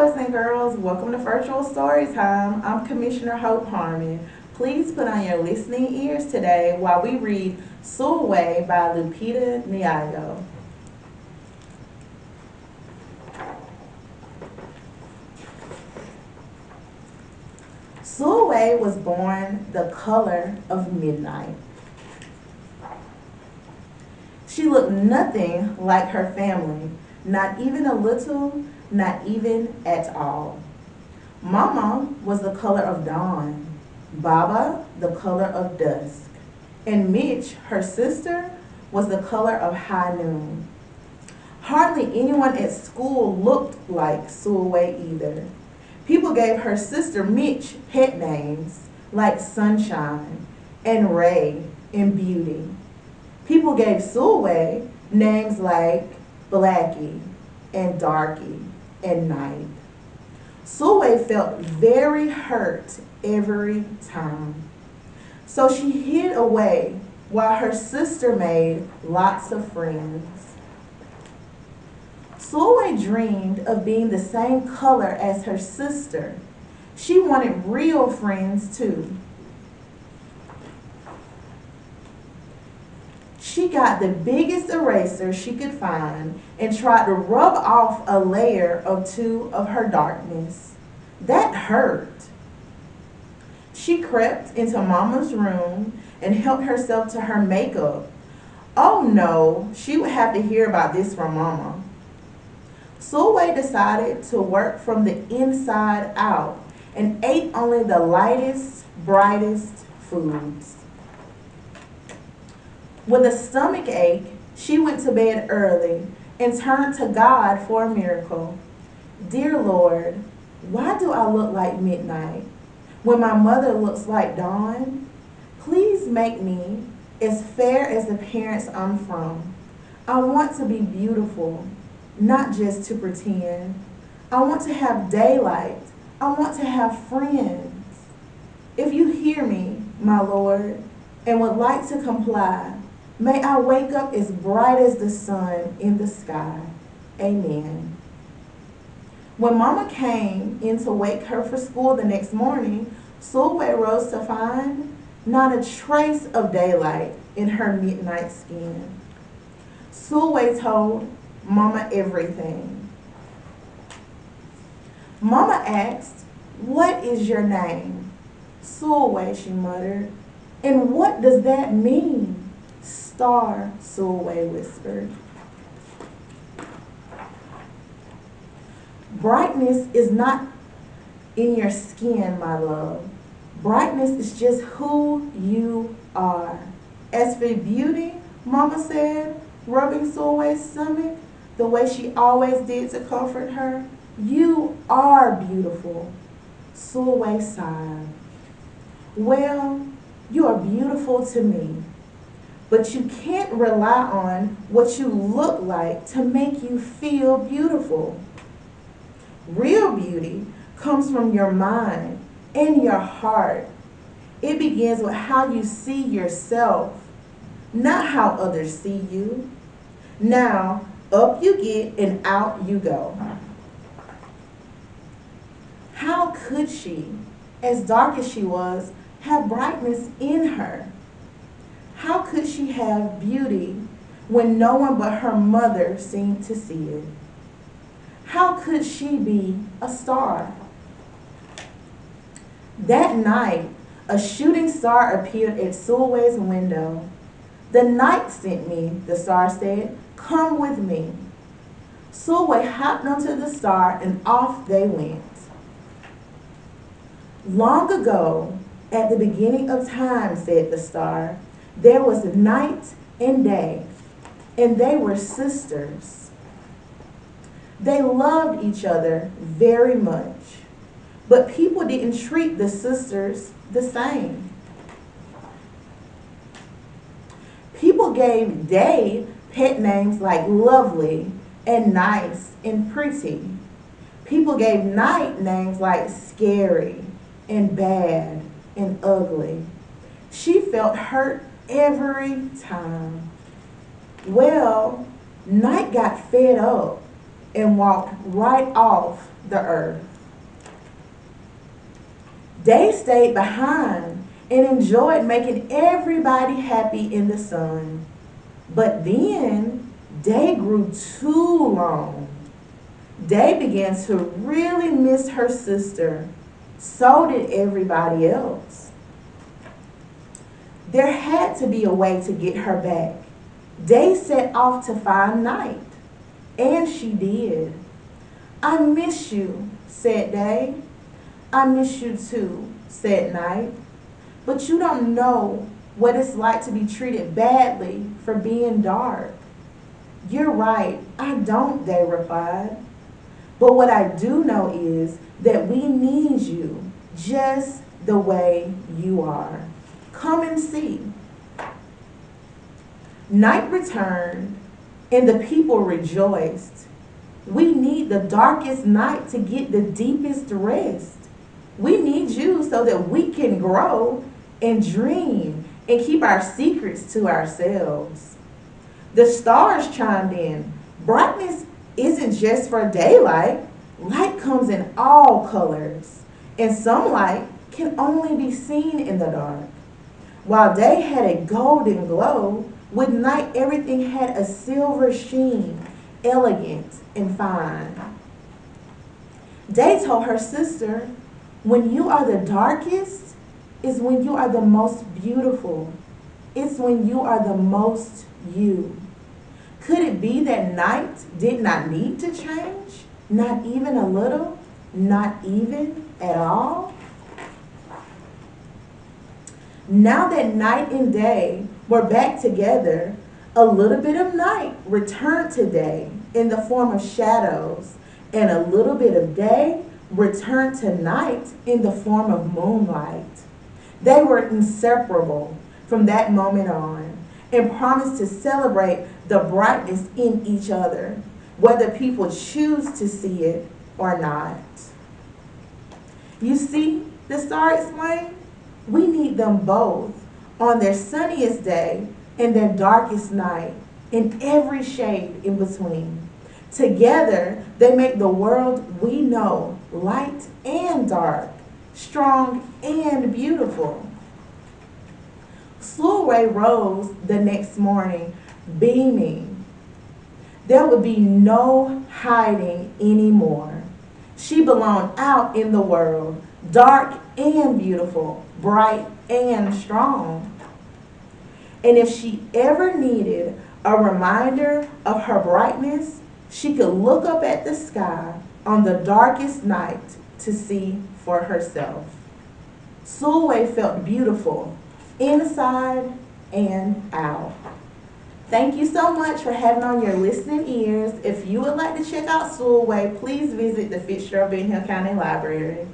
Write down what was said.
boys and girls. Welcome to Virtual Storytime. I'm Commissioner Hope Harmon. Please put on your listening ears today while we read Sulwe by Lupita Nyong'o. Sulwe was born the color of midnight. She looked nothing like her family, not even a little, not even at all. Mama was the color of dawn, Baba the color of dusk, and Mitch, her sister, was the color of high noon. Hardly anyone at school looked like Sulwe either. People gave her sister Mitch pet names like Sunshine and Ray and Beauty. People gave Sulwe names like Blackie and Darky and Night. Sulwe felt very hurt every time. So she hid away while her sister made lots of friends. Sulwe dreamed of being the same color as her sister. She wanted real friends too. She got the biggest eraser she could find and tried to rub off a layer or two of her darkness. That hurt. She crept into Mama's room and helped herself to her makeup. Oh no, she would have to hear about this from Mama. Sulwe decided to work from the inside out and ate only the lightest, brightest foods. With a stomach ache, she went to bed early and turned to God for a miracle. Dear Lord, why do I look like midnight when my mother looks like dawn? Please make me as fair as the parents I'm from. I want to be beautiful, not just to pretend. I want to have daylight. I want to have friends. If you hear me, my Lord, and would like to comply, may I wake up as bright as the sun in the sky. Amen. When Mama came in to wake her for school the next morning, Sulwe rose to find not a trace of daylight in her midnight skin. Sulwe told Mama everything. Mama asked, "What is your name?" "Sulwe," she muttered. "And what does that mean?" "Star," Sulwe whispered. Brightness is not in your skin, my love. Brightness is just who you are. As for beauty, Mama said, rubbing Sulwe's stomach, the way she always did to comfort her, you are beautiful. Sulwe sighed. Well, you are beautiful to me. But you can't rely on what you look like to make you feel beautiful. Real beauty comes from your mind and your heart. It begins with how you see yourself, not how others see you. Now, up you get and out you go. How could she, as dark as she was, have brightness in her? How could she have beauty when no one but her mother seemed to see it? How could she be a star? That night, a shooting star appeared at Sulwe's window. "The night sent me," the star said. "Come with me." Sulwe hopped onto the star and off they went. Long ago, at the beginning of time, said the star, there was night and day, and they were sisters. They loved each other very much, but people didn't treat the sisters the same. People gave day pet names like lovely and nice and pretty. People gave night names like scary and bad and ugly. She felt hurt every time. Well, Night got fed up and walked right off the earth. Day stayed behind and enjoyed making everybody happy in the sun. But then, Day grew too long. Day began to really miss her sister. So did everybody else. There had to be a way to get her back. Day set off to find Night, and she did. "I miss you," said Day. "I miss you too," said Night. "But you don't know what it's like to be treated badly for being dark." "You're right, I don't," Day replied. "But what I do know is that we need you just the way you are. Come and see." Night returned, and the people rejoiced. "We need the darkest night to get the deepest rest. We need you so that we can grow and dream and keep our secrets to ourselves." The stars chimed in. "Brightness isn't just for daylight. Light comes in all colors, and some light can only be seen in the dark. While day had a golden glow, with night everything had a silver sheen, elegant and fine." Day told her sister, "When you are the darkest is when you are the most beautiful. It's when you are the most you." Could it be that night did not need to change? Not even a little? Not even at all? Now that night and day were back together, a little bit of night returned to day in the form of shadows, and a little bit of day returned to night in the form of moonlight. They were inseparable from that moment on, and promised to celebrate the brightness in each other, whether people choose to see it or not. You see, the star explained, we need them both on their sunniest day and their darkest night, in every shade in between. Together, they make the world we know light and dark, strong and beautiful. Sulwe rose the next morning, beaming. There would be no hiding anymore. She belonged out in the world, dark and beautiful, bright and strong. And if she ever needed a reminder of her brightness, she could look up at the sky on the darkest night to see for herself. Sulwe felt beautiful inside and out. Thank you so much for having on your listening ears. If you would like to check out Sulwe, please visit the Fitzgerald Ben Hill County Library.